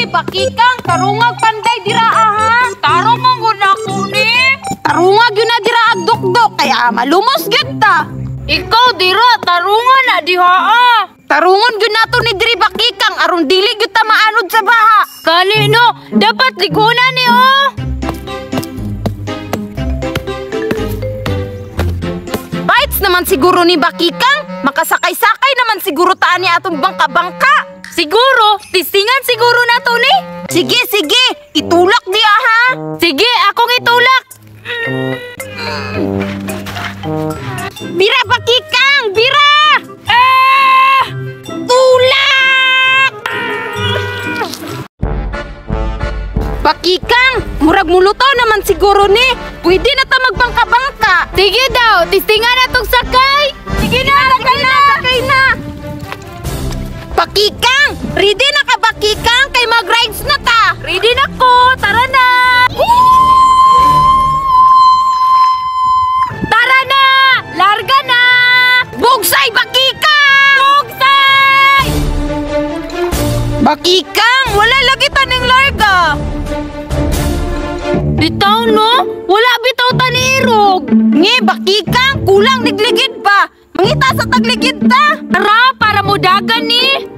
bakikang tarungag panday dira aha. Tarong manggod ako ni. Tarungag yun na dira agdukdok kaya malumos gyud ta. Ikaw dira tarungan na diha ah. Tarungon gyud nato ni diri bakikang aron dili gyud ta maanod sa baha. Kanino dapat ligunan ni oh. Bites naman siguro ni bakikang. Makasakay-sakay naman siguro taan niya atong bangka-bangka. Siguro, tistingan siguro na to ni. Sige, sige, itulak diya ha. Sige, akong itulak. Bira, bakikang, bira! Tulak! Bakikang, murag mulutaw naman siguro ni. Pwede na ta magbangka-bangka. Sige daw, tistingan na tong sakay. Sige na, sakay na. Bakikang, ready na ka bakikang kay mag-rides na ta. Ready na ko, tara na. Tara na, larga na. Bugsay bakikang! Bugsay! Bakikang, wala lagi taning larga. Bitaw no? Wala bitaw tanirog. Nge, bakikang, kulang nigligid pa. Mangita sa tagligid ta. Tara, para mo dagan ni.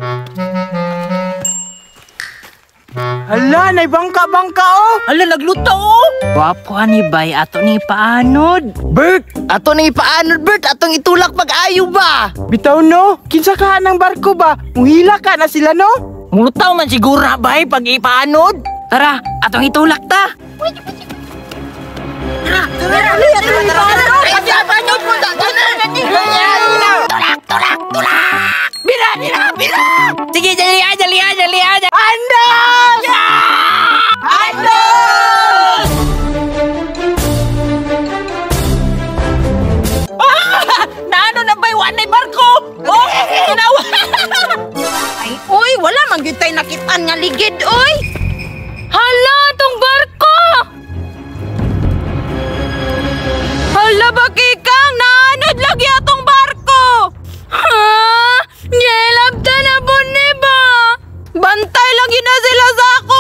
Hala, nay bangka-bangka oh. Hala, nagluto oh. Wapo ni bay, ato ni paanod. Bert, ato ni paanod Bert, atong itulak pag-ayo ba? Bitaw no, kinsa ka ng barko ba? Muhila ka na sila no? Mulutaw man siguro na bay pag ipaanod. Tara, atong itulak ta. Bira! Sige, jali aja. Andal! Andal! Naano na bay, wanay barko? Oh, ginawa! Ay, oy, wala man gyud tay nakitaan nga ligid, oy. Hala, tong barko. Hala, bakikang, naanod lagi atong barko. Ha? Yelab ta na po ni ba? Bantay lagi na sila sa ako.